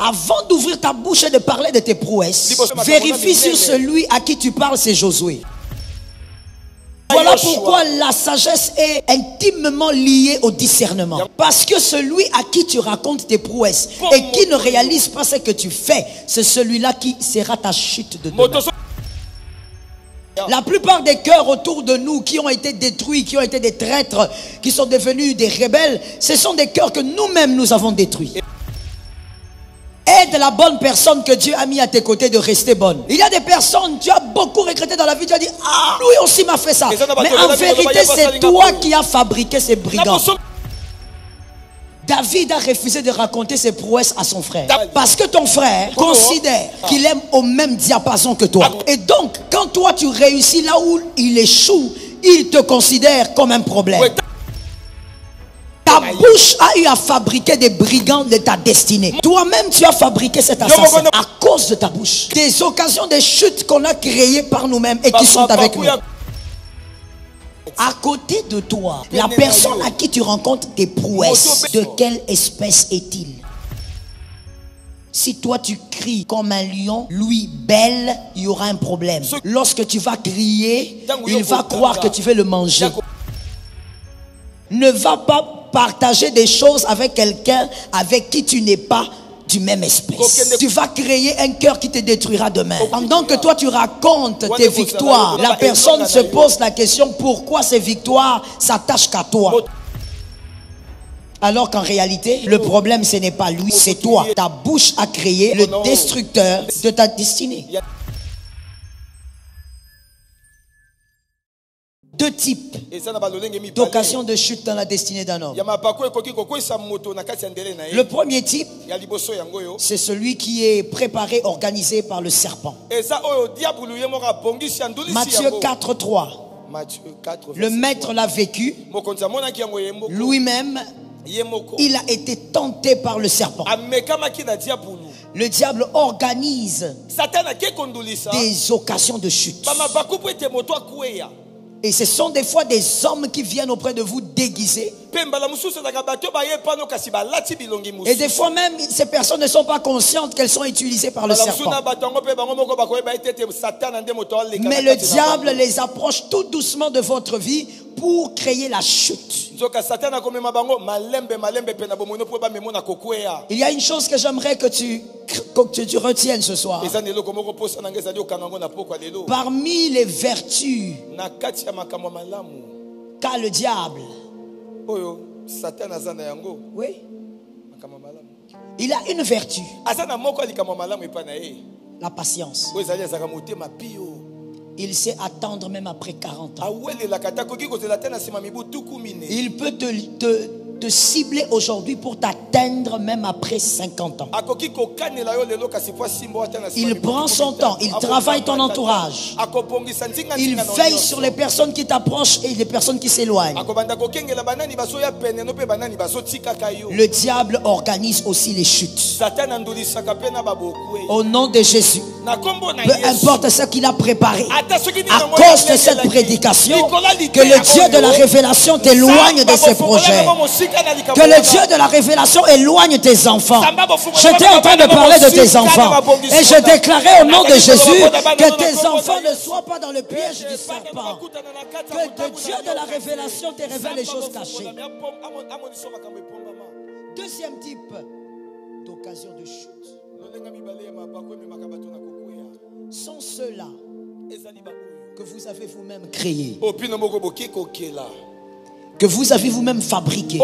Avant d'ouvrir ta bouche et de parler de tes prouesses, vérifie sur celui à qui tu parles, c'est Josué. Voilà pourquoi la sagesse est intimement liée au discernement. Parce que celui à qui tu racontes tes prouesses et qui ne réalise pas ce que tu fais, c'est celui-là qui sera ta chute de demain. La plupart des cœurs autour de nous qui ont été détruits, qui ont été des traîtres, qui sont devenus des rebelles, ce sont des cœurs que nous-mêmes nous avons détruits. Aide la bonne personne que Dieu a mis à tes côtés de rester bonne. Il y a des personnes, tu as beaucoup regretté dans la vie, tu as dit, ah, lui aussi m'a fait ça. Mais en vérité, c'est toi qui as fabriqué ces brigands. David a refusé de raconter ses prouesses à son frère. Parce que ton frère considère qu'il aime au même diapason que toi. Et donc, quand toi tu réussis là où il échoue, il te considère comme un problème. Ta bouche a eu à fabriquer des brigands de ta destinée. Toi-même, tu as fabriqué cet assassin à cause de ta bouche. Des occasions de chute qu'on a créées par nous-mêmes et qui sont avec nous. À côté de toi, la personne à qui tu rencontres tes prouesses, de quelle espèce est-il? Si toi tu cries comme un lion, lui belle, il y aura un problème. Lorsque tu vas crier, il va croire que tu veux le manger. Ne va pas partager des choses avec quelqu'un avec qui tu n'es pas du même espèce. Tu vas créer un cœur qui te détruira demain. Pendant que toi tu racontes tes victoires, la personne se pose la question pourquoi ces victoires s'attachent qu'à toi. Alors qu'en réalité, le problème ce n'est pas lui, c'est toi. Ta bouche a créé le destructeur de ta destinée. Deux types d'occasions de chute dans la destinée d'un homme. Le premier type, c'est celui qui est préparé, organisé par le serpent. Matthieu 4:3. Le maître l'a vécu. Lui-même, il a été tenté par le serpent. Le diable organise des occasions de chute. Et ce sont des fois des hommes qui viennent auprès de vous déguisés. Et des fois même, ces personnes ne sont pas conscientes qu'elles sont utilisées par le serpent. Mais le diable les approche tout doucement de votre vie pour créer la chute. Il y a une chose que j'aimerais que tu retiennes ce soir. Parmi les vertus qu'a le diable, oui, il a une vertu, la patience. Il sait attendre même après 40 ans. Il peut te cibler aujourd'hui pour t'atteindre même après 50 ans. Il prend son temps, il travaille ton entourage. Il veille sur les personnes qui t'approchent et les personnes qui s'éloignent. Le diable organise aussi les chutes. Au nom de Jésus, peu importe ce qu'il a préparé, à cause de cette prédication, que le Dieu de la révélation t'éloigne de ses projets. Que le Dieu de la révélation éloigne tes enfants. J'étais en train de parler de tes enfants. Et je déclarais au nom de Jésus que tes enfants ne soient pas dans le piège du serpent. Que le Dieu de la révélation te révèle les choses cachées. Deuxième type d'occasion de chute sont ceux-là que vous avez vous-même créés, que vous avez vous-même fabriqué.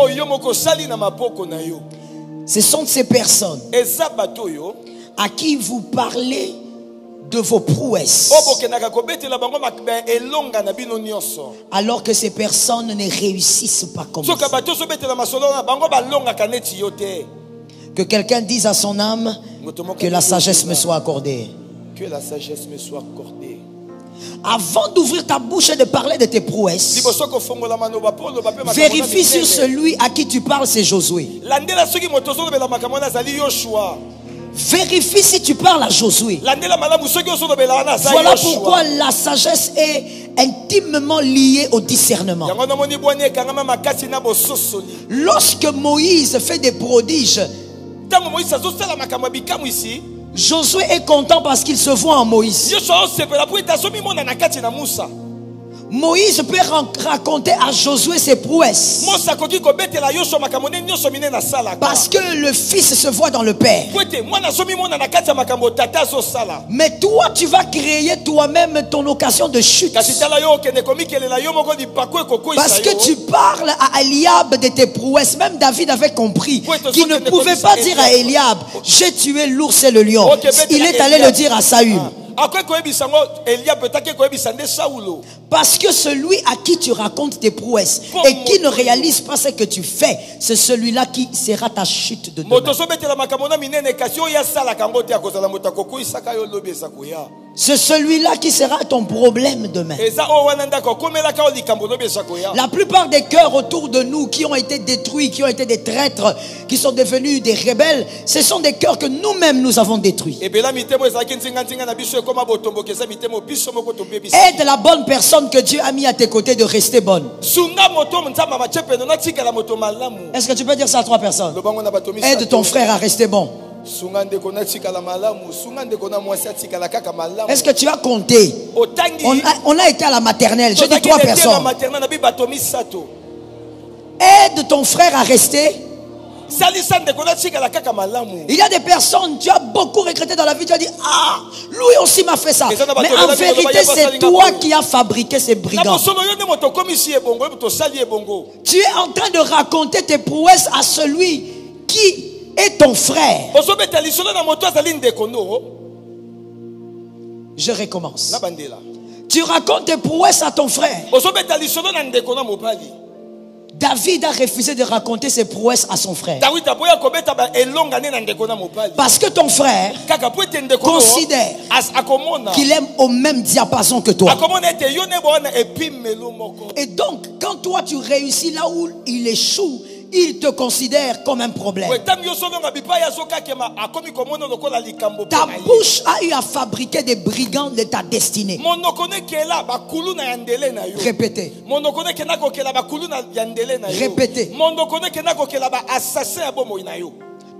Ce sont ces personnes à qui vous parlez de vos prouesses, alors que ces personnes ne réussissent pas comme ça. Que quelqu'un dise à son âme que la sagesse me soit accordée. Que la sagesse me soit accordée. Avant d'ouvrir ta bouche et de parler de tes prouesses, vérifie sur celui à qui tu parles, c'est Josué. Vérifie si tu parles à Josué. Voilà pourquoi la sagesse est intimement liée au discernement. Lorsque Moïse fait des prodiges, Josué est content parce qu'il se voit en Moïse. Moïse peut raconter à Josué ses prouesses. Parce que le fils se voit dans le père. Mais toi, tu vas créer toi-même ton occasion de chute. Parce que tu parles à Eliab de tes prouesses. Même David avait compris qu'il ne pouvait pas dire à Eliab, j'ai tué l'ours et le lion. Il est allé le dire à Saül. Parce que celui à qui tu racontes tes prouesses et qui ne réalise pas ce que tu fais, c'est celui-là qui sera ta chute de demain. C'est celui-là qui sera ton problème demain. La plupart des cœurs autour de nous qui ont été détruits, qui ont été des traîtres, qui sont devenus des rebelles, ce sont des cœurs que nous-mêmes nous avons détruits. Aide la bonne personne que Dieu a mis à tes côtés de rester bonne. Est-ce que tu peux dire ça à 3 personnes? Aide ton frère à rester bon. Est-ce que tu as compté? On a été à la maternelle. Je dis 3 personnes. Aide ton frère à rester. Il y a des personnes, tu as beaucoup regretté dans la vie, tu as dit, ah, lui aussi m'a fait ça. Mais en vérité, c'est toi qui as fabriqué ces brigands. Tu es en train de raconter tes prouesses à celui qui est ton frère. Je recommence. Tu racontes tes prouesses à ton frère. David a refusé de raconter ses prouesses à son frère. Parce que ton frère considère qu'il aime au même diapason que toi. Et donc, quand toi tu réussis là où il échoue, il te considère comme un problème. Ta bouche a eu à fabriquer des brigands de ta destinée. Répétez. Répétez.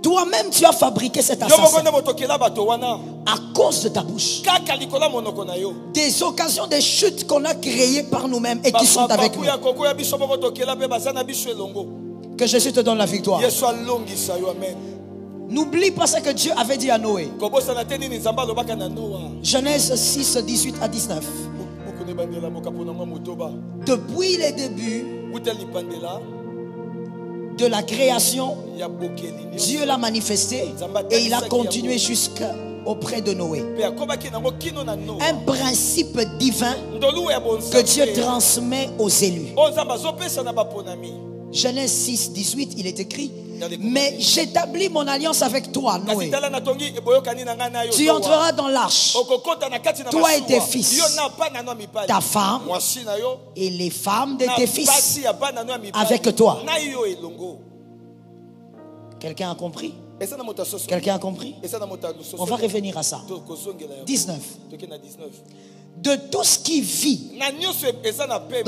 Toi-même tu as fabriqué cet assassin à cause de ta bouche. Des occasions de chute qu'on a créées par nous-mêmes et qui sont avec nous. Que Jésus te donne la victoire. N'oublie pas ce que Dieu avait dit à Noé. Genèse 6, 18 à 19. Depuis les débuts de la création, Dieu l'a manifesté et il a continué jusqu'auprès de Noé. Un principe divin que Dieu transmet aux élus. Genèse 6, 18, il est écrit: mais j'établis mon alliance avec toi, Noé. Tu entreras dans l'arche, toi et tes fils, ta femme et les femmes de tes fils avec toi. Quelqu'un a compris? Quelqu'un a compris? On va revenir à ça. 19. De tout ce qui vit,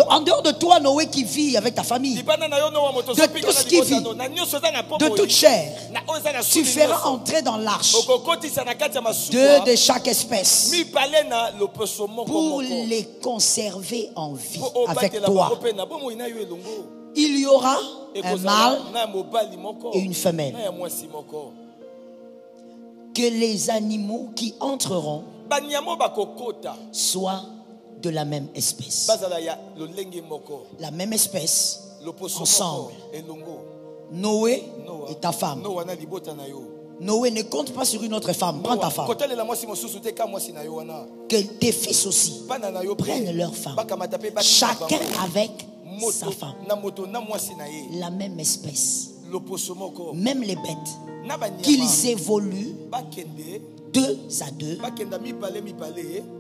en dehors de toi, Noé, qui vit avec ta famille, de tout ce qui vit, de toute chair, tu feras entrer dans l'arche 2 de chaque espèce pour les conserver en vie avec toi. Il y aura un mâle et une femelle. Que les animaux qui entreront soient de la même espèce. La même espèce, ensemble. Noé et ta femme. Noé ne compte pas sur une autre femme. Prends ta femme. Que tes fils aussi prennent leur femme. Chacun avec sa femme. La même espèce. Même les bêtes. Qu'ils évoluent 2 à 2,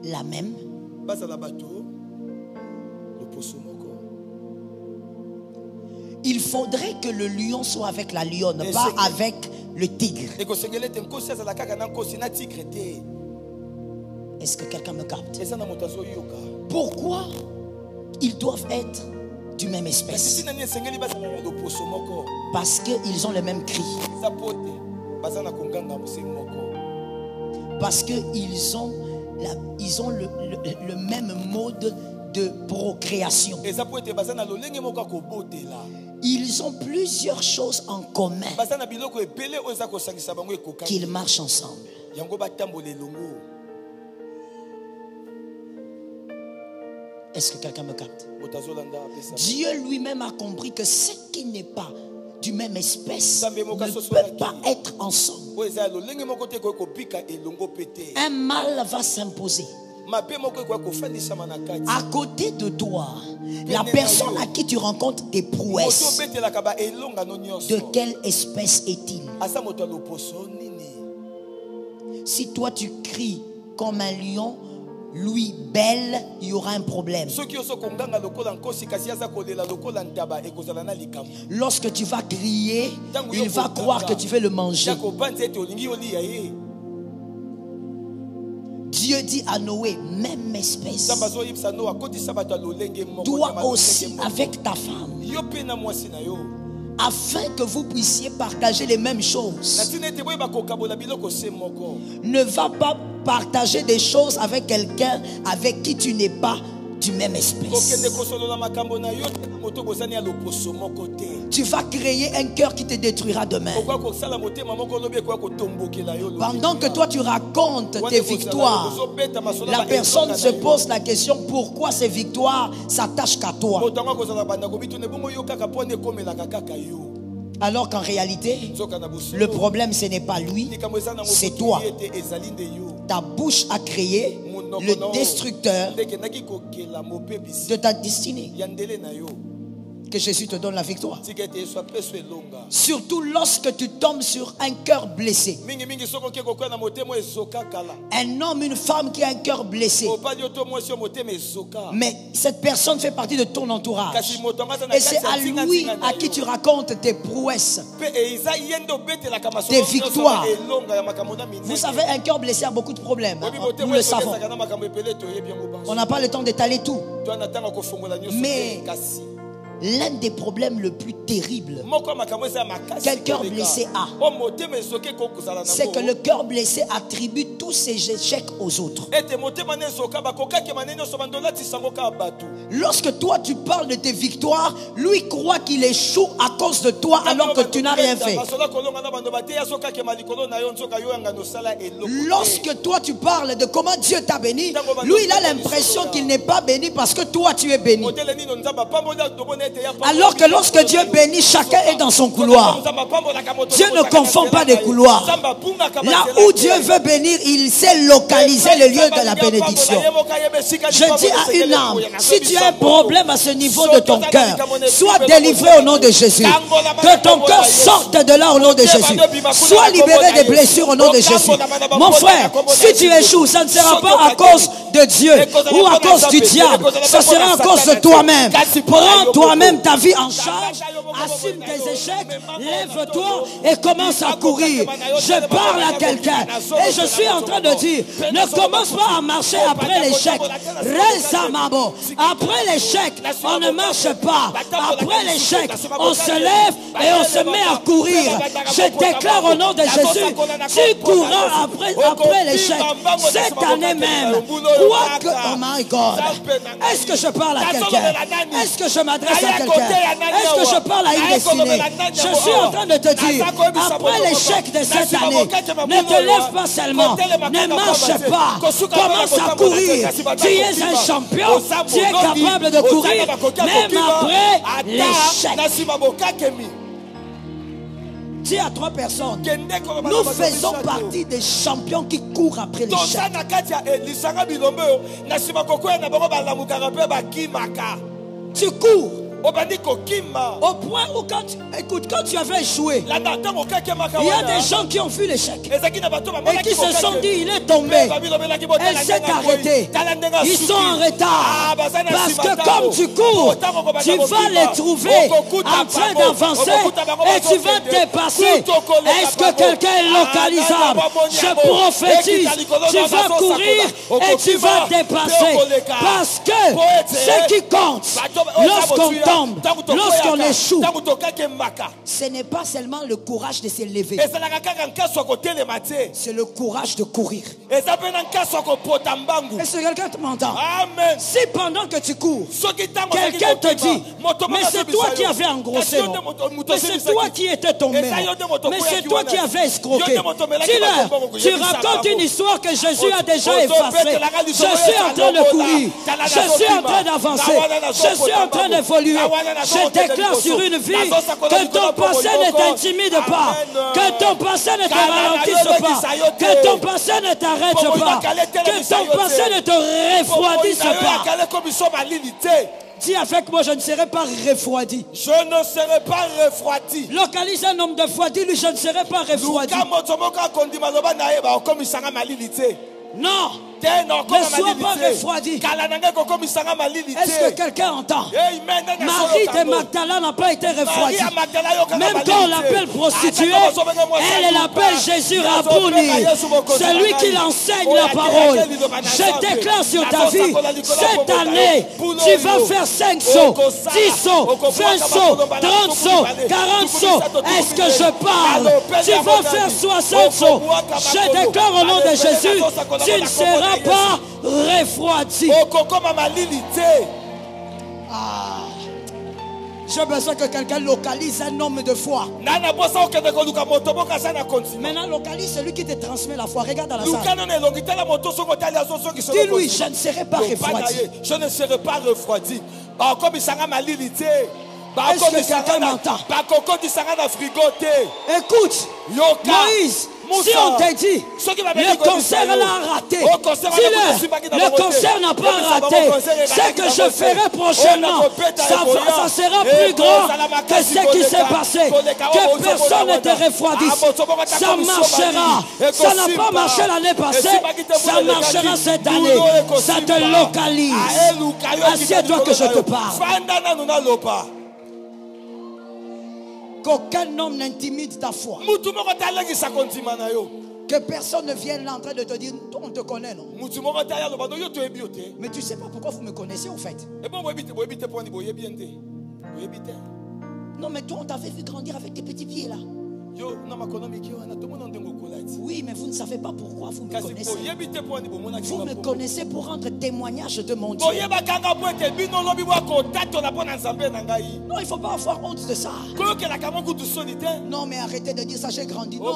la même. Il faudrait que le lion soit avec la lionne, pas avec le tigre. Est-ce que quelqu'un me capte? Pourquoi ils doivent être du même espèce? Parce qu'ils ont le même cri. Parce qu'ils ont, le même mode de procréation. Ils ont plusieurs choses en commun qu'ils marchent ensemble. Est-ce que quelqu'un me capte? Dieu lui-même a compris que ce qui n'est pas du même espèce ne peut pas être ensemble. Un mal va s'imposer. À côté de toi, la personne à qui tu rencontres des prouesses, de quelle espèce est-il? Si toi tu cries comme un lion, lui belle, il y aura un problème. Lorsque tu vas crier, il va croire que tu veux le manger. Dieu dit à Noé, même espèce. Toi aussi avec ta femme, afin que vous puissiez partager les mêmes choses. Ne va pas partager des choses avec quelqu'un avec qui tu n'es pas du même espèce. Tu vas créer un cœur qui te détruira demain. Pendant que toi tu racontes tes victoires, la personne se pose la question, pourquoi ces victoires s'attachent qu'à toi? Alors qu'en réalité, le problème ce n'est pas lui, c'est toi. Ta bouche a créé le destructeur de ta destinée. Que Jésus te donne la victoire. Surtout lorsque tu tombes sur un cœur blessé. Un homme, une femme qui a un cœur blessé. Mais cette personne fait partie de ton entourage. Et c'est à lui à qui tu racontes tes prouesses, tes victoires. Vous savez, un cœur blessé a beaucoup de problèmes. Nous le savons. On n'a pas le temps d'étaler tout. Mais l'un des problèmes le plus terribles qu'un cœur blessé a, c'est que le cœur blessé attribue tous ses échecs aux autres. Lorsque toi tu parles de tes victoires, lui croit qu'il échoue à cause de toi alors que tu n'as rien fait. Lorsque toi tu parles de comment Dieu t'a béni, lui il a l'impression qu'il n'est pas béni parce que toi tu es béni. Alors que lorsque Dieu bénit, chacun est dans son couloir. Dieu ne confond pas des couloirs. Là où Dieu veut bénir, il sait localiser le lieu de la bénédiction. Je dis à une âme, si tu as un problème à ce niveau de ton cœur, sois délivré au nom de Jésus. Que ton cœur sorte de là au nom de Jésus. Sois libéré des blessures au nom de Jésus. Mon frère, si tu échoues, ça ne sera pas à cause de Dieu ou à cause du diable. Ça sera à cause de toi-même. Prends toi-même ta vie en charge, assume tes échecs, lève-toi et commence à courir. Je parle à quelqu'un et je suis en train de dire, ne commence pas à marcher après l'échec. Après l'échec, on ne marche pas. Après l'échec, on se lève et on se met à courir. Je déclare au nom de Jésus, tu courras après l'échec. Cette année même, quoi que, oh my God, est-ce que je parle à quelqu'un? Est-ce que je m'adresse à quelqu'un? Est-ce que je parle à une destinée? Je suis en train de te dire, après l'échec de cette année, ne te lève pas seulement, ne marche pas, commence à courir. Tu es un champion, tu es capable de courir, même après l'échec. Dis à 3 personnes, nous faisons partie des champions qui courent après l'échec. Tu cours au point où quand tu avais échoué, il y a des gens qui ont vu l'échec et qui se sont dit il est tombé, elle s'est arrêtée, ils sont en retard parce que comme tu cours, tu vas les trouver en train d'avancer et tu vas dépasser. Est-ce que quelqu'un est localisable? Je prophétise, tu vas courir et tu vas dépasser parce que ce qui compte lorsqu'on tombe, tombe, lorsqu'on échoue, ce n'est pas seulement le courage de se lever, c'est le courage de courir. Est-ce que quelqu'un m'entend? Si pendant que tu cours, quelqu'un te dit, mais c'est toi qui avais engrossé, mais c'est toi qui étais tombé, mais c'est toi qui avais escroqué, dis-leur, tu racontes une histoire que Jésus a déjà effacée. Je suis en train de courir, je suis en train d'avancer, je suis en train d'évoluer. Je déclare sur une vie que ton passé ne t'intimide pas, que ton passé ne te ralentisse pas, que ton passé ne t'arrête pas, que ton passé ne te refroidisse pas. Dis avec moi, je ne serai pas refroidi. Je ne serai pas refroidi. Localise un homme de foi, dis-lui, je ne serai pas refroidi. Non. Ne sois pas refroidi. Est-ce que quelqu'un entend? Marie de Magdala n'a pas été refroidie. Même quand on l'appelle prostituée, elle l'appelle Jésus Rabouni, celui qui l'enseigne la parole. Je déclare sur ta vie, cette année, tu vas faire 5 sauts, 10 sauts, 20 sauts, 30 sauts, 40 sauts. Est-ce que je parle? Tu vas faire 60 sauts. Je déclare au nom de Jésus, tu ne seras pas refroidi. J'ai besoin que quelqu'un localise un homme de foi. Maintenant, localise celui qui te transmet la foi. Regarde dans la salle. Dis-lui, je ne serai pas refroidi. Je ne serai pas refroidi. Est-ce que quelqu'un m'entend? Écoute, Moïse, si on t'a dit, le concert l'a raté, dis-le, le concert n'a pas raté. Ce que je ferai prochainement, ça sera plus grand que ce qui s'est passé. Que personne ne te refroidisse. Ça marchera. Ça n'a pas marché l'année passée, ça marchera cette année. Ça te localise. Assieds-toi que je te parle. Qu'aucun homme n'intimide ta foi. Que personne ne vienne là en train de te dire, on te connaît, non? Mais tu ne sais pas pourquoi vous me connaissez, en fait. Non, mais toi, on t'avait vu grandir avec tes petits pieds là. Oui, mais vous ne savez pas pourquoi vous me connaissez. Vous me connaissez pour rendre témoignage de mon Dieu. Non, il ne faut pas avoir honte de ça. Non, mais arrêtez de dire ça, j'ai grandi. Non.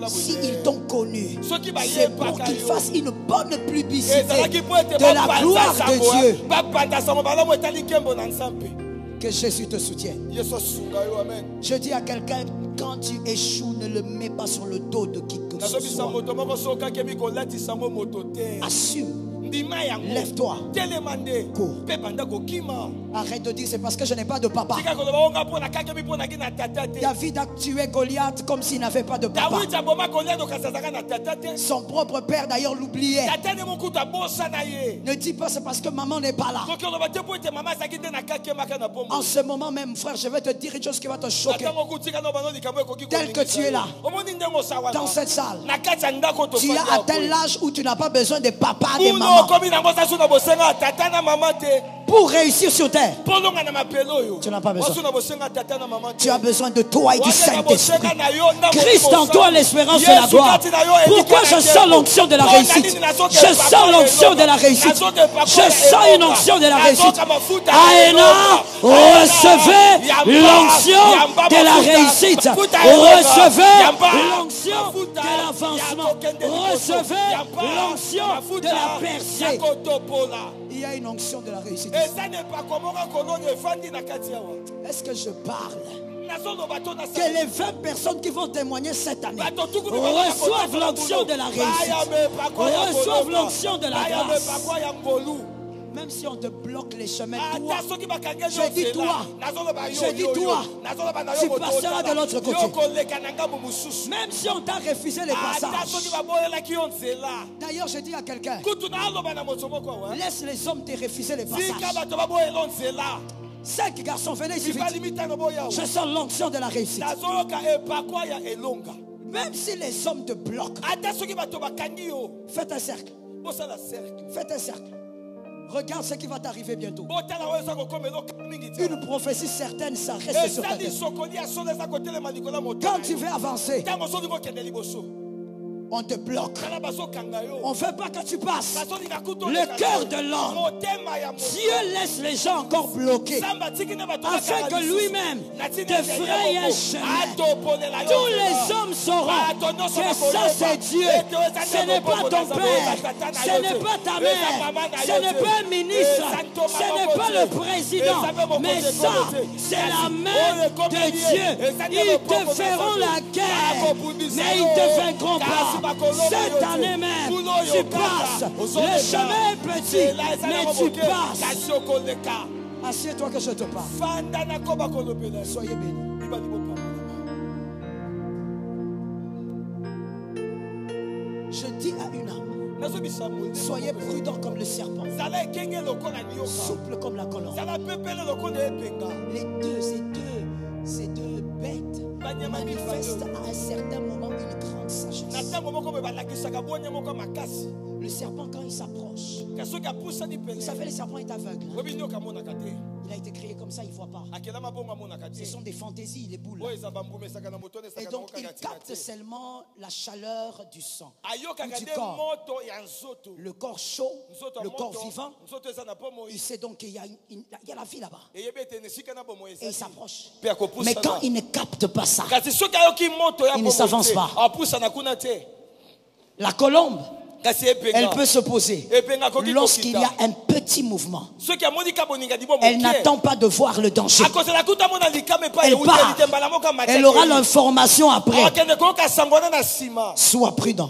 S'ils t'ont connu, c'est pour qu'ils fassent une bonne publicité de la gloire de Dieu. Que Jésus te soutienne. Je dis à quelqu'un, quand tu échoues, ne le mets pas sur le dos de qui que ce soit. Assume. Lève-toi. Cours. Arrête de dire c'est parce que je n'ai pas de papa. David a tué Goliath comme s'il n'avait pas de papa. Son propre père d'ailleurs l'oubliait. Ne dis pas c'est parce que maman n'est pas là. En ce moment même, frère, je vais te dire une chose qui va te choquer. Tel que tu es là, dans cette salle, tu as atteint l'âge où tu n'as pas besoin de papa, de maman. Pour réussir sur terre, tu n'as pas besoin. Tu as besoin de toi et du Saint-Esprit. Christ en toi, l'espérance de la gloire. Pourquoi je sens l'onction de la réussite? Je sens l'onction de la réussite. Je sens une onction de la réussite. Aena, recevez l'onction de la réussite. Recevez l'onction de l'avancement. Recevez l'onction de la percée. Il y a une onction de la réussite. Est-ce que je parle? Que les 20 personnes qui vont témoigner cette année reçoivent l'onction de la réussite, reçoivent l'onction de la grâce. Même si on te bloque les chemins, toi, je dis toi, tu passeras de l'autre côté. Même si on t'a refusé les passages. D'ailleurs, je dis à quelqu'un, laisse les hommes te refuser les passages. 5 garçons, venez ici vite. Je sens l'onction de la réussite. Même si les hommes te bloquent, faites un cercle. Faites un cercle. Regarde ce qui va t'arriver bientôt. Une prophétie certaine, ça reste sur ta tête. Quand tu veux avancer, on te bloque. On ne veut pas que tu passes. Le cœur de l'homme, Dieu laisse les gens encore bloqués afin que lui-même te fraye un chemin. Tous les hommes sauront que ça c'est Dieu. Ce n'est pas ton père, ce n'est pas ta mère, ce n'est pas un ministre, ce n'est pas le président, mais ça c'est la main de Dieu. Ils te feront la guerre, mais ils te vaincront pas. Cette année même, tu passes. Le chemin est petit, mais tu passes. Assieds-toi que je te parle. Soyez bénis. Je dis à une âme, soyez prudent comme le serpent, souple comme la colombe. Ces deux bêtes manifestent à un certain moment une grande sagesse. Le serpent, quand il s'approche, vous savez, le serpent est aveugle. Il a été créé comme ça, il ne voit pas. Ce sont des fantaisies, les boules. Et donc, il capte seulement la chaleur du sang, du corps. Le corps chaud, le corps vivant. Il sait donc qu'il y a la vie là-bas. Et il s'approche. Mais quand il ne capte pas ça, il ne s'avance pas. La colombe, elle peut se poser lorsqu'il y a un petit mouvement. Elle n'attend pas de voir le danger. Elle part. Elle aura l'information après. Sois prudent.